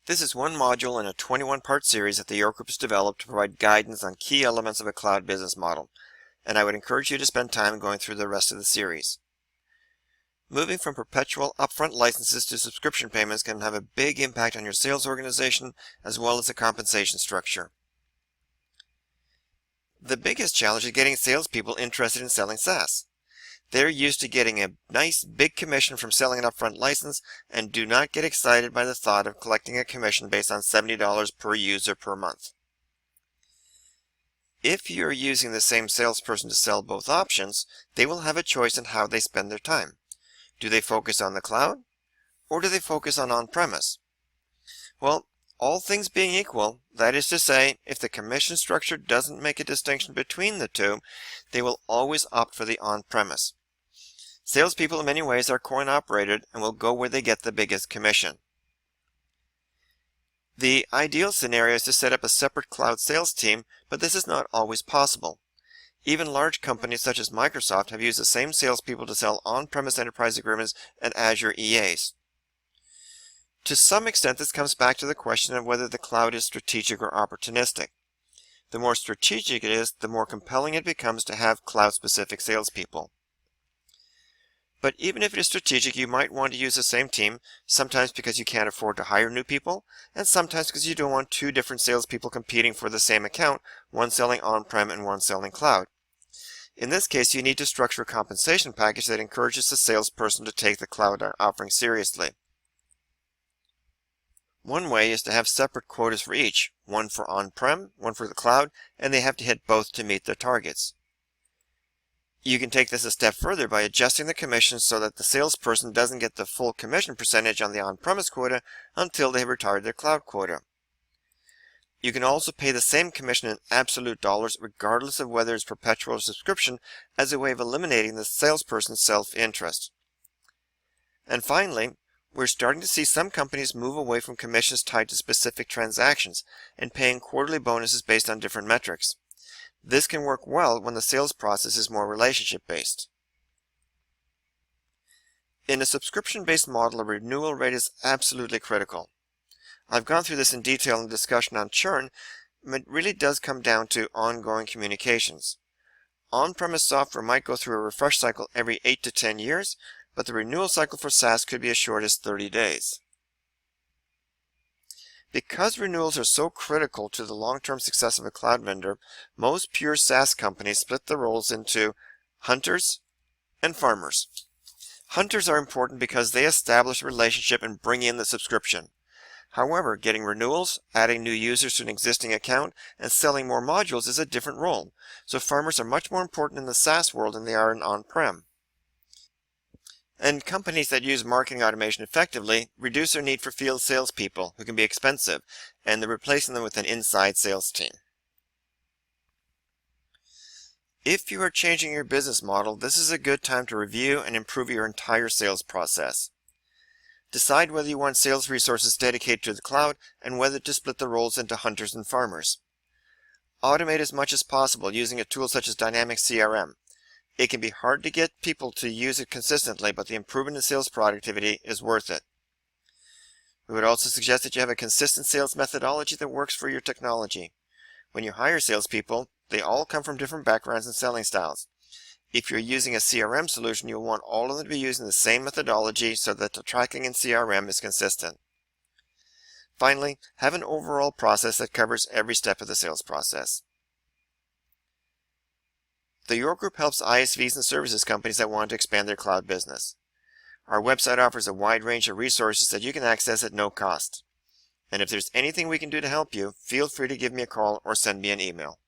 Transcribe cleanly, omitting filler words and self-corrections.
This is one module in a 21-part series that the York Group has developed to provide guidance on key elements of a cloud business model, and I would encourage you to spend time going through the rest of the series. Moving from perpetual upfront licenses to subscription payments can have a big impact on your sales organization as well as the compensation structure. The biggest challenge is getting salespeople interested in selling SaaS. They're used to getting a nice big commission from selling an upfront license and do not get excited by the thought of collecting a commission based on $70 per user per month. If you're using the same salesperson to sell both options, they will have a choice in how they spend their time. Do they focus on the cloud, or do they focus on on-premise? Well, all things being equal, that is to say, if the commission structure doesn't make a distinction between the two, they will always opt for the on-premise. Salespeople in many ways are coin-operated and will go where they get the biggest commission. The ideal scenario is to set up a separate cloud sales team, but this is not always possible. Even large companies such as Microsoft have used the same salespeople to sell on-premise enterprise agreements and Azure EAs. To some extent, this comes back to the question of whether the cloud is strategic or opportunistic. The more strategic it is, the more compelling it becomes to have cloud-specific salespeople. But even if it is strategic, you might want to use the same team, sometimes because you can't afford to hire new people, and sometimes because you don't want two different salespeople competing for the same account, one selling on-prem and one selling cloud. In this case, you need to structure a compensation package that encourages the salesperson to take the cloud offering seriously. One way is to have separate quotas for each, one for on-prem, one for the cloud, and they have to hit both to meet their targets. You can take this a step further by adjusting the commission so that the salesperson doesn't get the full commission percentage on the on-premise quota until they have retired their cloud quota. You can also pay the same commission in absolute dollars regardless of whether it's perpetual or subscription as a way of eliminating the salesperson's self-interest. And finally, we're starting to see some companies move away from commissions tied to specific transactions and paying quarterly bonuses based on different metrics. This can work well when the sales process is more relationship-based. In a subscription-based model, a renewal rate is absolutely critical. I've gone through this in detail in the discussion on churn, but it really does come down to ongoing communications. On-premise software might go through a refresh cycle every 8 to 10 years, but the renewal cycle for SaaS could be as short as 30 days. Because renewals are so critical to the long-term success of a cloud vendor, most pure SaaS companies split the roles into hunters and farmers. Hunters are important because they establish a relationship and bring in the subscription. However, getting renewals, adding new users to an existing account, and selling more modules is a different role, so farmers are much more important in the SaaS world than they are in on-prem. And companies that use marketing automation effectively reduce their need for field salespeople, who can be expensive, and they're replacing them with an inside sales team. If you are changing your business model, this is a good time to review and improve your entire sales process. Decide whether you want sales resources dedicated to the cloud and whether to split the roles into hunters and farmers. Automate as much as possible using a tool such as Dynamic CRM. It can be hard to get people to use it consistently, but the improvement in sales productivity is worth it. We would also suggest that you have a consistent sales methodology that works for your technology. When you hire salespeople, they all come from different backgrounds and selling styles. If you're using a CRM solution, you'll want all of them to be using the same methodology so that the tracking in CRM is consistent. Finally, have an overall process that covers every step of the sales process. The York Group helps ISVs and services companies that want to expand their cloud business. Our website offers a wide range of resources that you can access at no cost. And if there's anything we can do to help you, feel free to give me a call or send me an email.